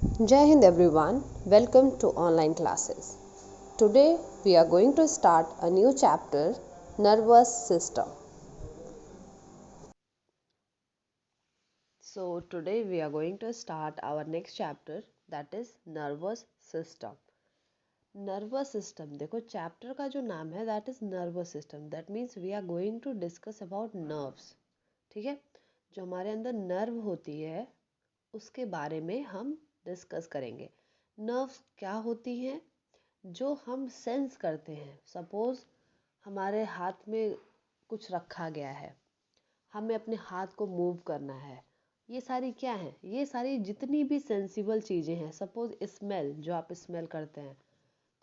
Jai Hind everyone, welcome to online classes. Today we are going to start a new chapter, Nervous System. So today we are going to start our next chapter, that is Nervous System. Nervous system, देखो chapter का जो नाम है that is nervous system. That means we are going to discuss about nerves. ठीक है, जो हमारे अंदर नर्व होती है उसके बारे में हम डिस्कस करेंगे. नर्व्स क्या होती हैं? जो हम सेंस करते हैं. सपोज हमारे हाथ में कुछ रखा गया है, हमें अपने हाथ को मूव करना है. ये सारी क्या है? ये सारी जितनी भी सेंसिबल चीज़ें हैं. सपोज स्मेल, जो आप स्मेल करते हैं,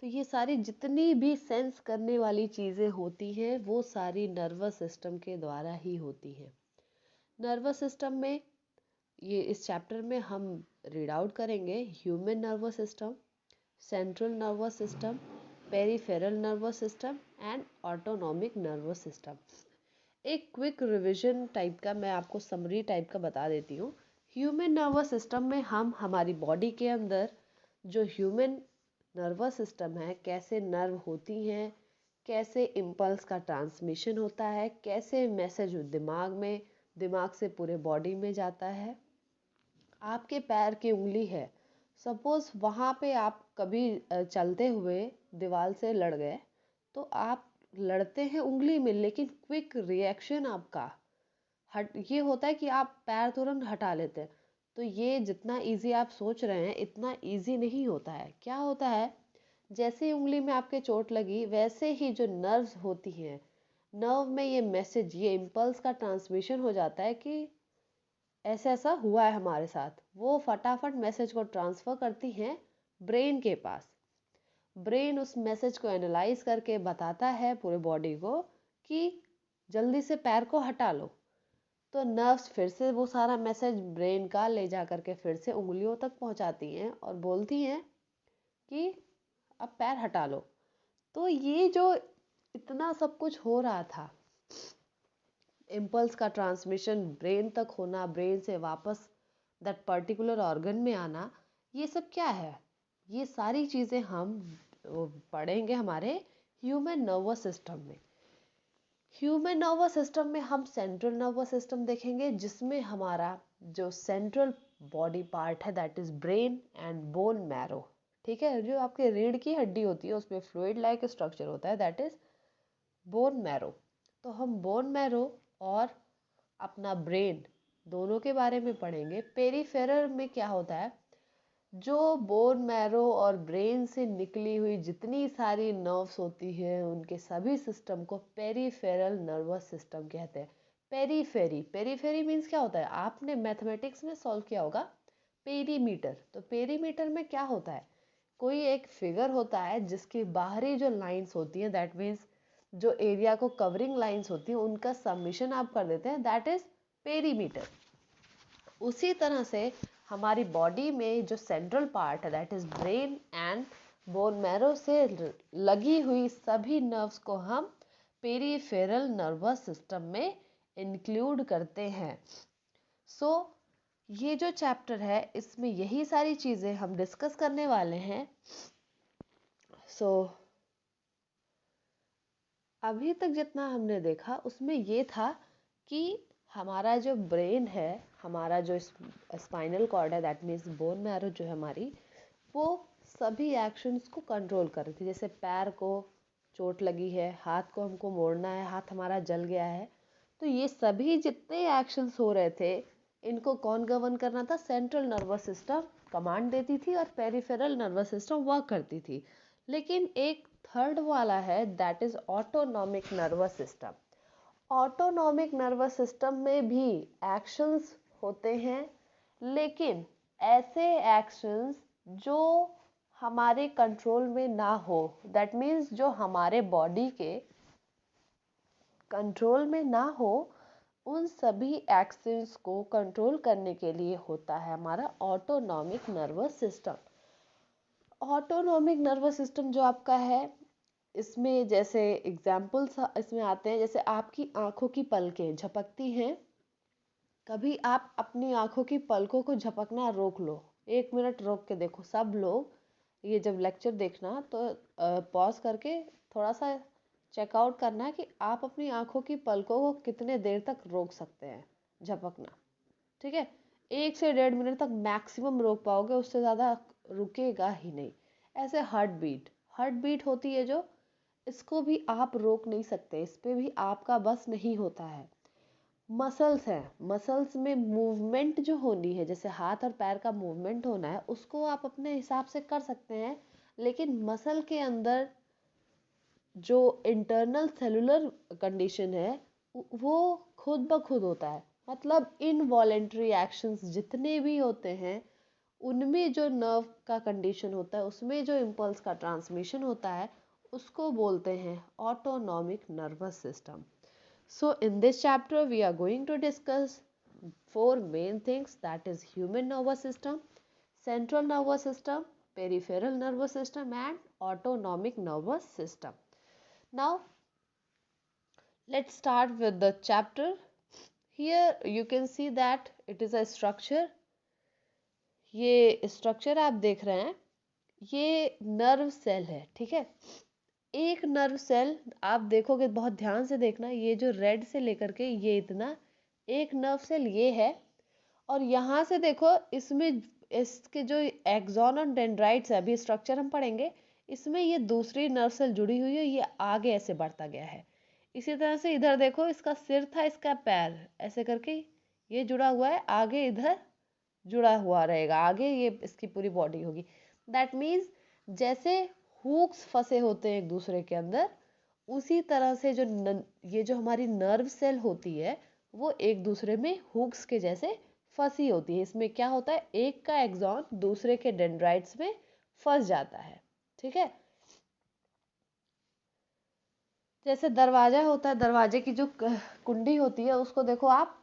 तो ये सारी जितनी भी सेंस करने वाली चीज़ें होती हैं वो सारी नर्वस सिस्टम के द्वारा ही होती हैं. नर्वस सिस्टम में ये इस चैप्टर में हम रीड आउट करेंगे human nervous system, central nervous system, peripheral nervous system and autonomic nervous system. एक क्विक रिवीजन टाइप का मैं आपको समरी टाइप का बता देती हूँ. ह्यूमन नर्वस सिस्टम में हम हमारी बॉडी के अंदर जो ह्यूमन नर्वस सिस्टम है, कैसे नर्व होती हैं, कैसे इम्पल्स का ट्रांसमिशन होता है, कैसे मैसेज दिमाग से पूरे बॉडी में जाता है. आपके पैर की उंगली है, सपोज वहाँ पे आप कभी चलते हुए दीवार से लड़ गए, तो आप लड़ते हैं उंगली में, लेकिन क्विक रिएक्शन आपका ये होता है कि आप पैर तुरंत हटा लेते हैं. तो ये जितना इजी आप सोच रहे हैं इतना इजी नहीं होता है. क्या होता है, जैसे ही उंगली में आपके चोट लगी वैसे ही जो नर्व्स होती हैं, नर्व में ये मैसेज, ये इम्पल्स का ट्रांसमिशन हो जाता है कि ऐसा ऐसा हुआ है हमारे साथ. वो फटाफट मैसेज को ट्रांसफ़र करती हैं ब्रेन के पास. ब्रेन उस मैसेज को एनालाइज करके बताता है पूरे बॉडी को कि जल्दी से पैर को हटा लो. तो नर्व्स फिर से वो सारा मैसेज ब्रेन का ले जा करके फिर से उंगलियों तक पहुंचाती हैं और बोलती हैं कि अब पैर हटा लो. तो ये जो इतना सब कुछ हो रहा था, इम्पल्स का ट्रांसमिशन ब्रेन तक होना, ब्रेन से वापस दैट पर्टिकुलर ऑर्गन में आना, ये सब क्या है? ये सारी चीज़ें हम पढ़ेंगे हमारे ह्यूमन नर्वस सिस्टम में. ह्यूमन नर्वस सिस्टम में हम सेंट्रल नर्वस सिस्टम देखेंगे, जिसमें हमारा जो सेंट्रल बॉडी पार्ट है that is brain and bone marrow. ठीक है, जो आपके रीढ़ की हड्डी होती है उसमें फ्लूइड लाइक स्ट्रक्चर होता है दैट इज बोन मैरो. तो हम बोन मैरो और अपना ब्रेन दोनों के बारे में पढ़ेंगे. पेरिफेरल में क्या होता है, जो बोन मैरो और ब्रेन से निकली हुई जितनी सारी नर्व्स होती हैं उनके सभी सिस्टम को पेरिफेरल नर्वस सिस्टम कहते हैं. पेरीफेरी, पेरीफेरी मीन्स क्या होता है, आपने मैथमेटिक्स में सॉल्व किया होगा पेरीमीटर. तो पेरीमीटर में क्या होता है, कोई एक फिगर होता है जिसकी बाहरी जो लाइंस होती हैं दैट मीन्स जो एरिया को कवरिंग लाइंस होती हैं उनका सबमिशन आप कर देते हैं दैट इज पेरीमीटर. उसी तरह से हमारी बॉडी में जो सेंट्रल पार्ट है that is brain and bone marrow से लगी हुई सभी नर्व्स को हम पेरीफेरल नर्वस सिस्टम में इंक्लूड करते हैं. सो ये जो चैप्टर है इसमें यही सारी चीज़ें हम डिस्कस करने वाले हैं. सो अभी तक जितना हमने देखा उसमें ये था कि हमारा जो ब्रेन है, हमारा जो स्पाइनल कॉर्ड है दैट मीन्स बोन मैरो जो है हमारी, वो सभी एक्शंस को कंट्रोल कर रही थी. जैसे पैर को चोट लगी है, हाथ को हमको मोड़ना है, हाथ हमारा जल गया है, तो ये सभी जितने एक्शंस हो रहे थे इनको कौन गवर्न करना था? सेंट्रल नर्वस सिस्टम कमांड देती थी और पेरिफेरल नर्वस सिस्टम वर्क करती थी. लेकिन एक थर्ड वाला है that is autonomic nervous system. Autonomic nervous system में भी एक्शंस होते हैं, लेकिन ऐसे एक्शंस जो हमारे कंट्रोल में ना हो, दैट मीन्स जो हमारे बॉडी के कंट्रोल में ना हो, उन सभी एक्शंस को कंट्रोल करने के लिए होता है हमारा autonomic nervous system. Autonomic nervous system जो आपका है, इसमें जैसे एग्जाम्पल्स इसमें आते हैं, जैसे आपकी आंखों की पलकें झपकती हैं, कभी आप अपनी आंखों की पलकों को झपकना रोक लो 1 मिनट रोक के देखो सब लोग, ये जब लेक्चर देखना तो पॉज करके थोड़ा सा चेकआउट करना है कि आप अपनी आंखों की पलकों को कितने देर तक रोक सकते हैं झपकना। ठीक है, 1 से 1.5 मिनट तक मैक्सिमम रोक पाओगे, उससे ज़्यादा रुकेगा ही नहीं। ऐसे हार्ट बीट होती है जो, इसको भी आप रोक नहीं सकते, इस पे भी आपका बस नहीं होता है। मसल्स हैं, मसल्स में मूवमेंट जो होनी है, जैसे हाथ और पैर का मूवमेंट होना है, उसको आप अपने हिसाब से कर सकते हैं, लेकिन मसल के अंदर जो इंटरनल सेलुलर कंडीशन है वो खुद ब खुद होता है। मतलब इनवॉलेंट्री एक्शंस जितने भी होते हैं उनमें जो नर्व का कंडीशन होता है, उसमें जो इम्पल्स का ट्रांसमिशन होता है, उसको बोलते हैं autonomic nervous system. So in this chapter we are going to discuss 4 main things, that is human nervous system, central nervous system, peripheral nervous system and autonomic nervous system. Now let's start with the chapter. Here you can see that it is a structure. ये structure आप देख रहे हैं, ये nerve cell है। ठीक है, एक नर्व सेल आप देखोगे, बहुत ध्यान से देखना, ये जो रेड से लेकर के ये इतना एक नर्व सेल ये है, और यहाँ से देखो इसमें इसके जो एक्सॉन और डेंड्राइट्स है, अभी स्ट्रक्चर हम पढ़ेंगे, इसमें ये दूसरी नर्व सेल जुड़ी हुई है, ये आगे ऐसे बढ़ता गया है। इसी तरह से इधर देखो, इसका सिर था, इसका पैर ऐसे करके ये जुड़ा हुआ है, आगे इधर जुड़ा हुआ रहेगा, आगे ये इसकी पूरी बॉडी होगी। दैट मीन्स जैसे हुक्स फंसे होते हैं एक दूसरे के अंदर, उसी तरह से ये जो हमारी नर्व सेल होती है वो एक दूसरे में हुक्स के जैसे फंसी होती है। इसमें क्या होता है, एक का एक्सॉन दूसरे के डेंड्राइट्स में फंस जाता है। ठीक है, जैसे दरवाजा होता है, दरवाजे की जो कुंडी होती है उसको देखो आप,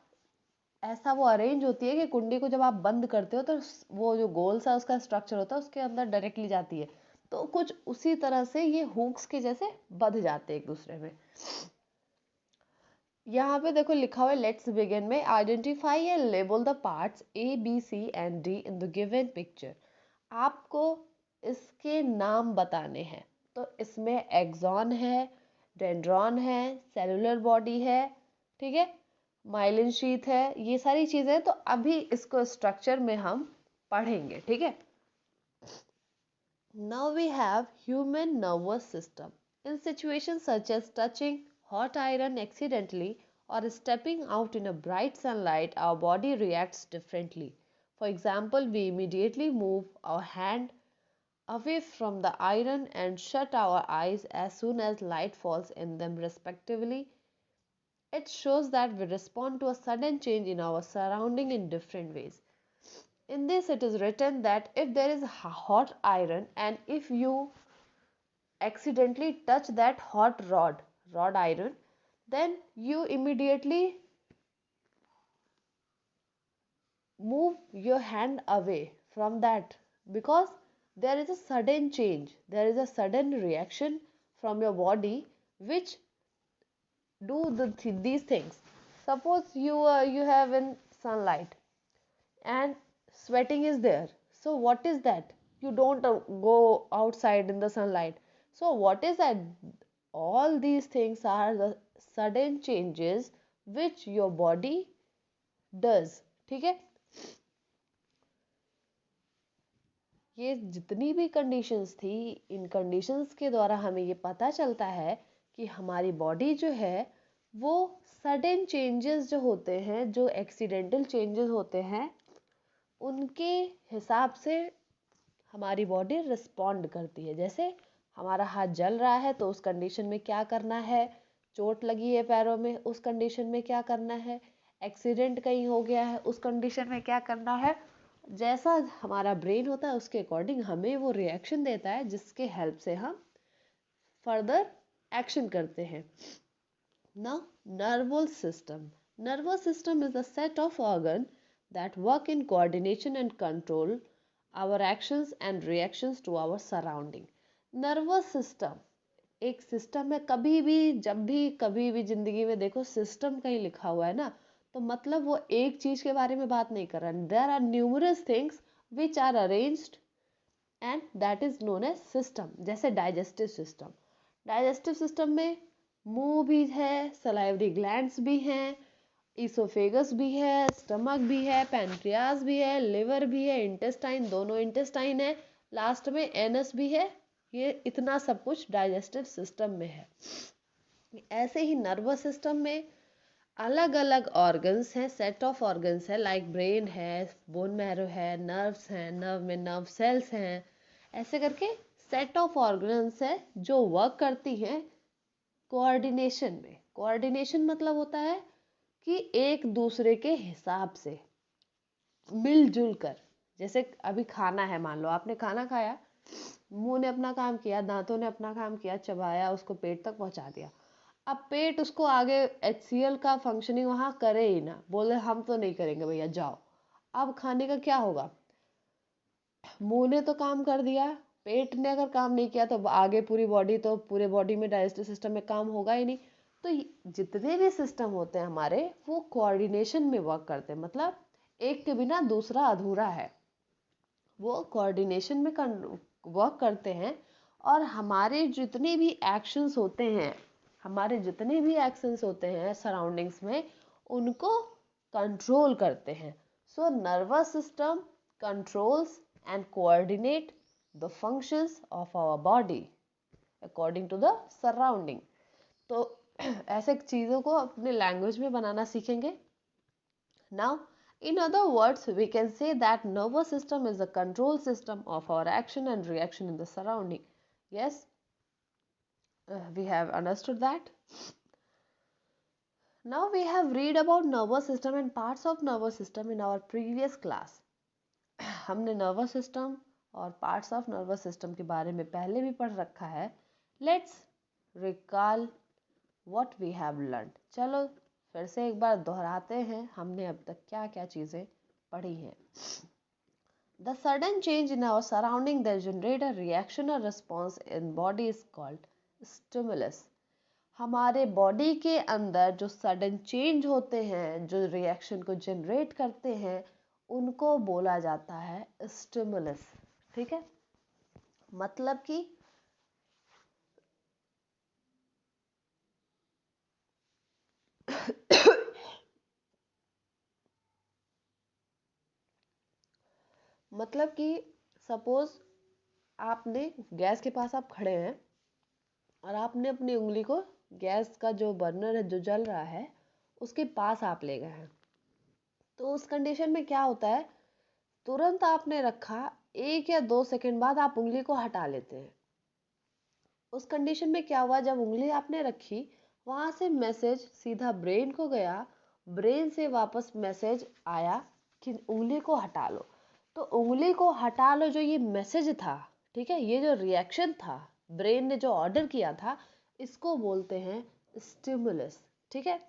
ऐसा वो अरेंज होती है कि कुंडी को जब आप बंद करते हो तो वो जो गोल सा उसका स्ट्रक्चर होता है उसके अंदर डायरेक्टली जाती है, तो कुछ उसी तरह से ये हुक्स के जैसे बंध जाते हैं एक दूसरे में। यहाँ पे देखो लिखा हुआ है, लेट्स बिगिन में identify and label the parts A B C and D in the given picture. आपको इसके नाम बताने हैं, तो इसमें एक्सॉन है, डेंड्रॉन है, सेलुलर बॉडी है, ठीक है, माइलिन शीथ है, ये सारी चीजें, तो अभी इसको स्ट्रक्चर में हम पढ़ेंगे। ठीक है, now we have human nervous system. In situations such as touching hot iron accidentally or stepping out in a bright sunlight, our body reacts differently. For example, we immediately move our hand away from the iron and shut our eyes as soon as light falls in them respectively. It shows that we respond to a sudden change in our surrounding in different ways. In this it is written that if there is hot iron and if you accidentally touch that hot rod iron, then you immediately move your hand away from that, because there is a sudden change, there is a sudden reaction from your body which do these things. Suppose you have in sunlight and sweating is there, so what is that, you don't go outside in the sunlight, so what is that, all these things are the sudden changes which your body does. ठीक है, ये जितनी भी conditions थी, इन conditions के द्वारा हमें ये पता चलता है कि हमारी बॉडी जो है वो सडन चेंजेस जो होते हैं, जो एक्सीडेंटल चेंजेस होते हैं, उनके हिसाब से हमारी बॉडी रिस्पॉन्ड करती है। जैसे हमारा हाथ जल रहा है तो उस कंडीशन में क्या करना है, चोट लगी है पैरों में उस कंडीशन में क्या करना है, एक्सीडेंट कहीं हो गया है उस कंडीशन में क्या करना है, जैसा हमारा ब्रेन होता है उसके अकॉर्डिंग हमें वो रिएक्शन देता है, जिसके हेल्प से हम फर्दर एक्शन करते हैं। Now nervous system, nervous system is a set of organ that work in coordination and control our actions and reactions to our surrounding. Nervous system एक सिस्टम है। कभी भी जब भी कभी भी जिंदगी में देखो सिस्टम कहीं लिखा हुआ है ना, तो मतलब वो एक चीज के बारे में बात नहीं कर रहा है। There are numerous things which are arranged and that is known as system. जैसे digestive system, digestive system में मुंह भी है, salivary glands भी हैं, इसोफेगस भी है, स्टमक भी है, पैनक्रियाज भी है, लिवर भी है, इंटेस्टाइन, दोनों इंटेस्टाइन है, लास्ट में एनस भी है। ये इतना सब कुछ डाइजेस्टिव सिस्टम में है। ऐसे ही नर्वस सिस्टम में अलग अलग ऑर्गन्स हैं, सेट ऑफ ऑर्गन्स है, लाइक ब्रेन है, बोन मैरो है, नर्व्स हैं, नर्व में नर्व सेल्स हैं, ऐसे करके सेट ऑफ ऑर्गन्स है जो वर्क करती हैं कोऑर्डिनेशन में। कोऑर्डिनेशन मतलब होता है कि एक दूसरे के हिसाब से मिलजुल कर। जैसे अभी खाना है, मान लो आपने खाना खाया, मुंह ने अपना काम किया, दांतों ने अपना काम किया, चबाया, उसको पेट तक पहुंचा दिया। अब पेट उसको आगे HCl का फंक्शनिंग वहां करे ही ना, बोले हम तो नहीं करेंगे भैया जाओ। अब खाने का क्या होगा? मुंह ने तो काम कर दिया, पेट ने अगर काम नहीं किया तो आगे पूरी बॉडी, तो पूरे बॉडी में डाइजेस्टिव सिस्टम में काम होगा ही नहीं। तो जितने भी सिस्टम होते हैं हमारे, वो कोऑर्डिनेशन में वर्क करते हैं, मतलब एक के बिना दूसरा अधूरा है, वो कोऑर्डिनेशन में वर्क करते हैं। और हमारे जितने भी एक्शंस होते हैं, हमारे जितने भी एक्शंस होते हैं सराउंडिंग्स में, उनको कंट्रोल करते हैं। So nervous system controls and coordinate the functions of our body according to the surrounding. तो ऐसे चीज़ों को अपने लैंग्वेज में बनाना सीखेंगे। Now, in other words, we can say that nervous system is the control system of our action and reaction in the surrounding. Yes, we have understood that. Now we have read about nervous system and parts of nervous system in our previous class. हमने nervous system और parts of nervous system के बारे में पहले भी पढ़ रखा है। Let's recall what we have learn. चलो फिर से एक बार दोहराते हैं हमने अब तक क्या क्या चीज़ें पढ़ी हैं। The sudden change in our surrounding that generate a reaction और response in body is called stimulus. हमारे बॉडी के अंदर जो सडन चेंज होते हैं, जो रिएक्शन को जनरेट करते हैं, उनको बोला जाता है स्टिमुलस। ठीक है, मतलब कि मतलब कि सपोज आपने गैस के पास आप खड़े हैं और आपने अपनी उंगली को गैस का जो बर्नर है जो जल रहा है उसके पास आप ले गए हैं। तो उस कंडीशन में क्या होता है, तुरंत आपने रखा, 1 या 2 सेकंड बाद आप उंगली को हटा लेते हैं। उस कंडीशन में क्या हुआ, जब उंगली आपने रखी, वहां से मैसेज सीधा ब्रेन को गया, ब्रेन से वापस मैसेज आया कि उंगली को हटा लो। तो उंगली को हटा लो जो ये मैसेज था, ठीक है, ये जो रिएक्शन था, ब्रेन ने जो ऑर्डर किया था, इसको बोलते हैं स्टिमुलस। ठीक है,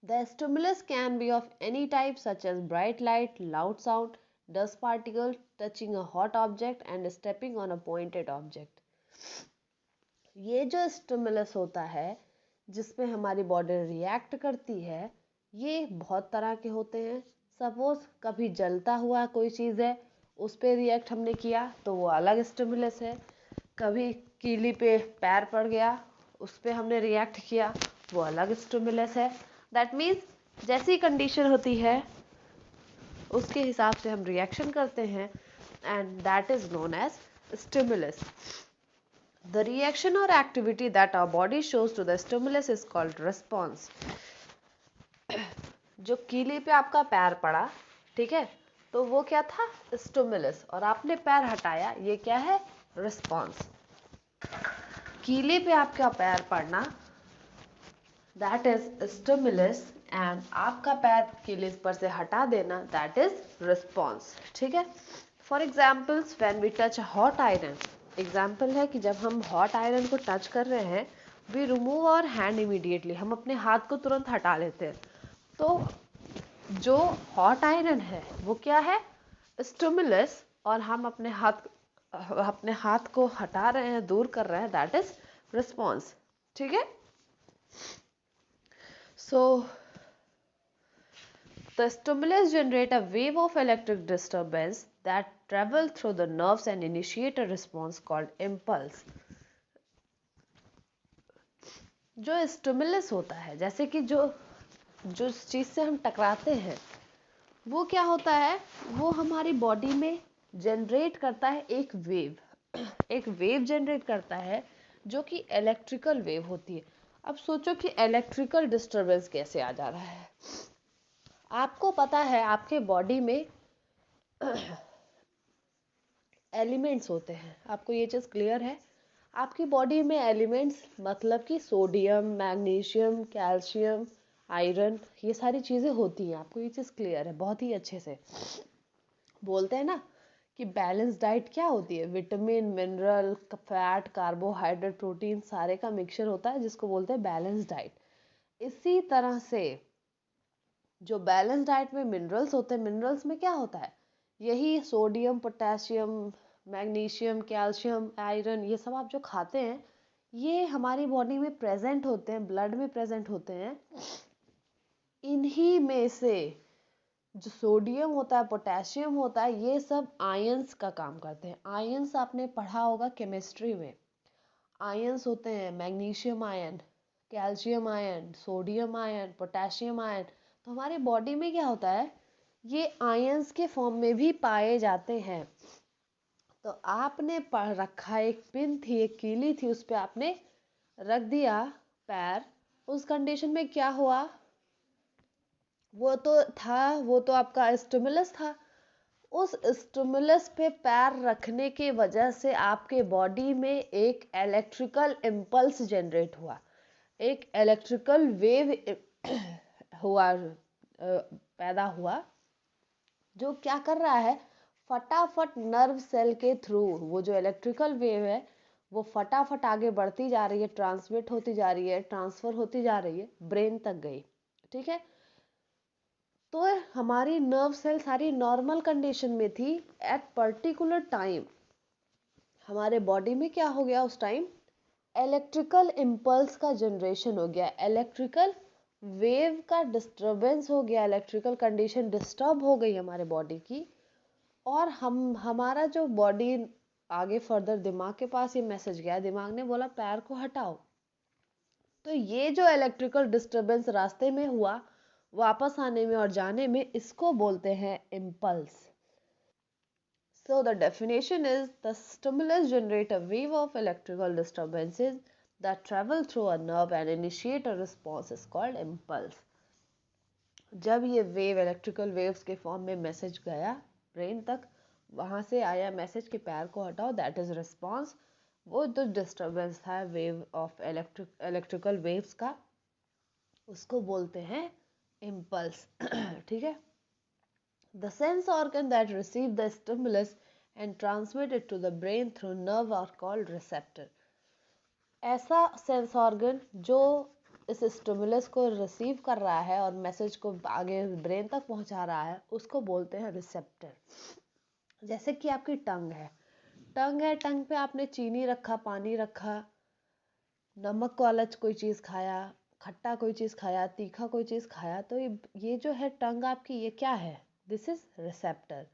The stimulus can be of any type such as bright light, loud sound, dust particle, touching a hot object and stepping on a pointed object. ये जो स्टिमुलस होता है जिसपे हमारी बॉडी रिएक्ट करती है, ये बहुत तरह के होते हैं। सपोज कभी जलता हुआ कोई चीज़ है, उस पे रिएक्ट हमने किया तो वो अलग स्टिमुलस है। कभी कीली पे पैर पड़ गया, उस पे हमने रिएक्ट किया, वो अलग स्टिमुलस है। दैट मीन्स जैसी कंडीशन होती है उसके हिसाब से हम रिएक्शन करते हैं, and that is known as stimulus. The reaction or activity that our body shows to the stimulus is called response. जो कीली पे आपका पैर पड़ा, ठीक है, तो वो क्या था, स्टिमुलस, और आपने पैर हटाया, ये क्या है, रिस्पॉन्स। कीली पे आपका पैर पड़ना, दैट इज स्टिमुलस, एंड आपका पैर कीली पर से हटा देना, दैट इज रिस्पॉन्स। ठीक है, for examples when we touch a hot iron, example है कि जब हम हॉट आयरन को टच कर रहे हैं, we remove our hand immediately, हम अपने हाथ को तुरंत हटा लेते हैं। तो जो हॉट आयरन है वो क्या है, स्टिमुलस, और हम अपने हाथ को हटा रहे हैं, दूर कर रहे हैं, दैट इज रिस्पॉन्स। ठीक है, सो the stimulus generate a wave of electric disturbance that travel through the nerves and initiate a response called impulse. जो स्टिमुलस होता है, जैसे कि जो जिस चीज़ से हम टकराते हैं वो क्या होता है, वो हमारी बॉडी में जनरेट करता है एक वेव जनरेट करता है जो कि इलेक्ट्रिकल वेव होती है। अब सोचो कि इलेक्ट्रिकल डिस्टरबेंस कैसे आ जा रहा है। आपको पता है आपके बॉडी में एलिमेंट्स होते हैं, आपको ये चीज़ क्लियर है। आपकी बॉडी में एलिमेंट्स मतलब कि सोडियम, मैग्नीशियम, कैल्शियम, आयरन, ये सारी चीज़ें होती हैं, आपको ये चीज़ क्लियर है बहुत ही अच्छे से। बोलते हैं ना कि बैलेंस डाइट क्या होती है, vitamin, mineral, fat, carbohydrate, protein सारे का मिक्सचर होता है जिसको बोलते हैं बैलेंस डाइट। इसी तरह से जो बैलेंस डाइट में मिनरल्स होते हैं, मिनरल्स में क्या होता है, यही sodium, potassium, magnesium, calcium, iron, ये सब आप जो खाते हैं ये हमारी बॉडी में प्रेजेंट होते हैं, ब्लड में प्रेजेंट होते हैं। इन्हीं में से जो सोडियम होता है, पोटेशियम होता है, ये सब आयंस का काम करते हैं। आयंस आपने पढ़ा होगा केमिस्ट्री में, आयंस होते हैं magnesium ion, calcium ion, sodium ion, potassium ion. तो हमारी बॉडी में क्या होता है, ये आयंस के फॉर्म में भी पाए जाते हैं। तो आपने पढ़ रखा, एक पिन थी, एक कीली थी, उस पर आपने रख दिया पैर, उस कंडीशन में क्या हुआ, वो तो आपका स्टिमुलस था। उस स्टिमुलस पे पैर रखने की वजह से आपके बॉडी में एक इलेक्ट्रिकल इम्पल्स जनरेट हुआ, एक इलेक्ट्रिकल वेव हुआ, पैदा हुआ, जो क्या कर रहा है, फटाफट नर्व सेल के थ्रू वो जो इलेक्ट्रिकल वेव है वो फटाफट आगे बढ़ती जा रही है, ट्रांसमिट होती जा रही है, ट्रांसफर होती जा रही है, ब्रेन तक गई। ठीक है, तो हमारी नर्व सेल सारी नॉर्मल कंडीशन में थी। एट पर्टिकुलर टाइम हमारे बॉडी में क्या हो गया, उस टाइम इलेक्ट्रिकल इम्पल्स का जनरेशन हो गया, इलेक्ट्रिकल वेव का डिस्टरबेंस हो गया, इलेक्ट्रिकल कंडीशन डिस्टर्ब हो गई हमारे बॉडी की। और हमारा जो बॉडी आगे फर्दर दिमाग के पास ये मैसेज गया, दिमाग ने बोला पैर को हटाओ। तो ये जो इलेक्ट्रिकल डिस्टरबेंस रास्ते में हुआ, वापस आने में और जाने में, इसको बोलते हैं impulse. So the definition is the stimulus generate a wave of electrical disturbances that travel through a nerve and initiate a response is called impulse. जब ये वेव इलेक्ट्रिकल वेव्स के फॉर्म में मैसेज गया ब्रेन तक, वहाँ से आया message कि पैर को हटाओ, दैट इज रिस्पॉन्स। वो जो डिस्टर्बेंस था वेव ऑफ इलेक्ट्रिकल वेव्स का, उसको बोलते हैं इम्पल्स। ठीक है, the sense organ that receive the stimulus and transmit it to the brain through nerve are called receptor. ऐसा सेंस ऑर्गन जो इस स्टिमुलस को रिसीव कर रहा है और मैसेज को आगे ब्रेन तक पहुंचा रहा है, उसको बोलते हैं रिसेप्टर। जैसे कि आपकी टंग है, टंग पे आपने चीनी रखा, पानी रखा, नमक वाला कोई चीज़ खाया, खट्टा कोई चीज़ खाया, तीखा कोई चीज़ खाया, तो ये जो है टंग आपकी, ये क्या है, दिस इज रिसेप्टर।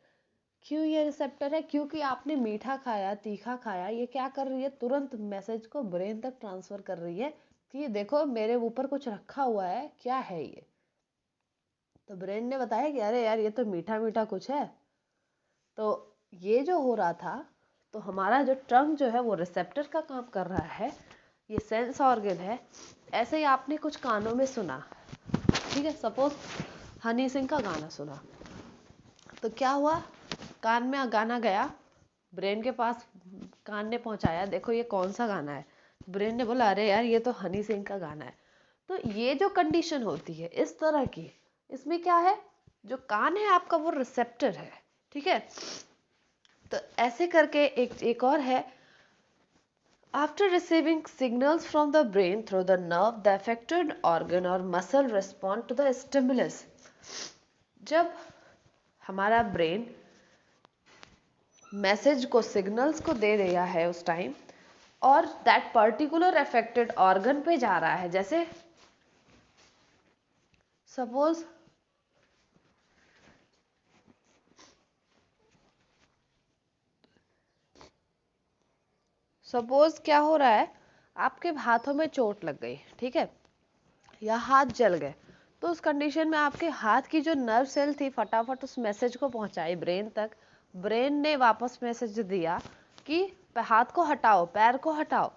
क्यों ये रिसेप्टर है, क्योंकि आपने मीठा खाया, तीखा खाया, ये क्या कर रही है, तुरंत मैसेज को ब्रेन तक ट्रांसफर कर रही है कि देखो मेरे ऊपर कुछ रखा हुआ है, क्या है ये। तो ब्रेन ने बताया कि अरे यार ये तो मीठा मीठा कुछ है। तो ये जो हो रहा था, तो हमारा जो टंग जो है वो रिसेप्टर का काम कर रहा है, ये सेंस ऑर्गन है। ऐसे ही आपने कुछ कानों में सुना, ठीक है, सपोज हनी सिंह का गाना सुना, तो क्या हुआ, कान में गाना गया, ब्रेन के पास कान ने पहुंचाया, देखो ये कौन सा गाना है। ब्रेन ने बोला अरे यार ये तो हनी सिंह का गाना है। तो ये जो कंडीशन होती है इस तरह की, इसमें क्या है, जो कान है आपका वो रिसेप्टर है। ठीक है, तो ऐसे करके एक और है, after receiving signals from the brain through the nerve the affected organ और muscle respond to the stimulus. जब हमारा ब्रेन मैसेज को, सिग्नल्स को दे दिया है उस टाइम, और दैट पर्टिकुलर अफेक्टेड ऑर्गन पे जा रहा है, जैसे सपोज सपोज क्या हो रहा है, आपके हाथों में चोट लग गई, ठीक है, या हाथ जल गए, तो उस कंडीशन में आपके हाथ की जो नर्व सेल थी फटाफट उस मैसेज को पहुंचाई ब्रेन तक। ब्रेन ने वापस मैसेज दिया कि हाथ को हटाओ, पैर को हटाओ।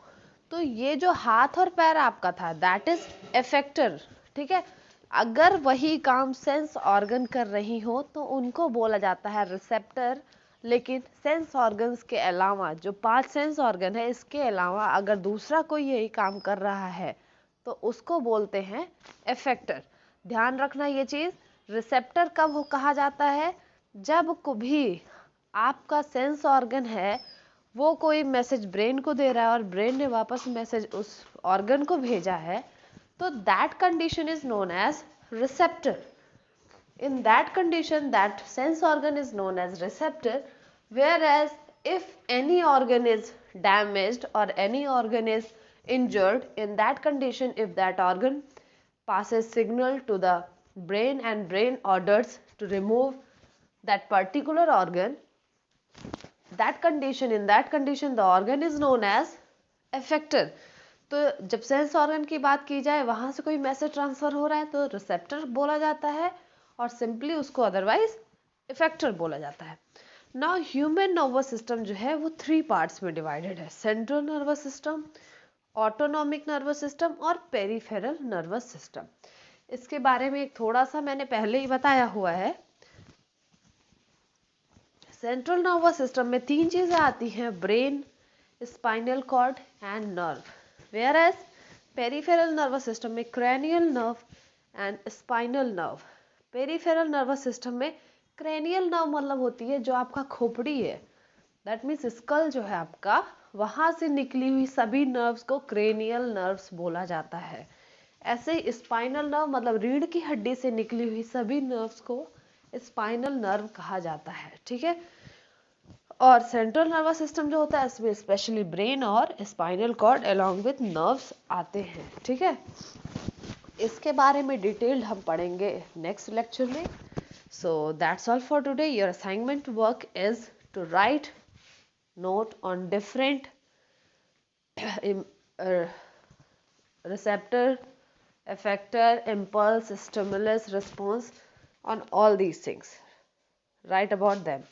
तो ये जो हाथ और पैर आपका था दैट इज एफेक्टर, ठीक है। अगर वही काम सेंस ऑर्गन कर रही हो तो उनको बोला जाता है रिसेप्टर। लेकिन सेंस ऑर्गन्स के अलावा, जो 5 सेंस ऑर्गन है, इसके अलावा अगर दूसरा कोई यही काम कर रहा है तो उसको बोलते हैं इफेक्टर। ध्यान रखना ये चीज, रिसेप्टर कब कहा जाता है, जब कभी आपका सेंस ऑर्गन है वो कोई मैसेज ब्रेन को दे रहा है और ब्रेन ने वापस मैसेज उस ऑर्गन को भेजा है, तो that condition is known as receptor. In that condition, that sense organ is known as receptor, whereas if any organ is damaged or any organ is injured, in that condition, if that organ passes signal to the brain and brain orders to remove that particular organ, in that condition the organ is known as effector. तो जब sense organ की बात की जाए, वहां से कोई message transfer हो रहा है तो रिसेप्टर बोला जाता है, और सिंपली उसको अदरवाइज इफेक्टर बोला जाता है। नाउ ह्यूमन नर्वस सिस्टम जो है वो 3 पार्ट्स में डिवाइडेड है, central nervous system, autonomic nervous system और पेरिफेरल नर्वस सिस्टम। इसके बारे में एक थोड़ा सा मैंने पहले ही बताया हुआ है। सेंट्रल नर्वस सिस्टम में 3 चीजें आती हैं, brain, spinal cord and nerve, whereas peripheral nervous system में cranial nerve and spinal nerve. Peripheral nervous system में क्रैनियल नर्व मतलब होती है जो आपका खोपड़ी है, दैट मीन्स स्कल जो है आपका, वहां से निकली हुई सभी नर्व्स को क्रेनियल नर्व्स बोला जाता है। ऐसे ही स्पाइनल नर्व मतलब रीढ़ की हड्डी से निकली हुई सभी नर्व्स को स्पाइनल नर्व कहा जाता है, ठीक है। और सेंट्रल नर्वस सिस्टम जो होता है इसमें स्पेशली ब्रेन और spinal cord along with nerves आते हैं, ठीक है। इसके बारे में डिटेल्ड हम पढ़ेंगे नेक्स्ट लेक्चर में। So that's all for today. Your assignment work is to write note on different receptor, effector, impulse, stimulus, response, on all these things. Write about them.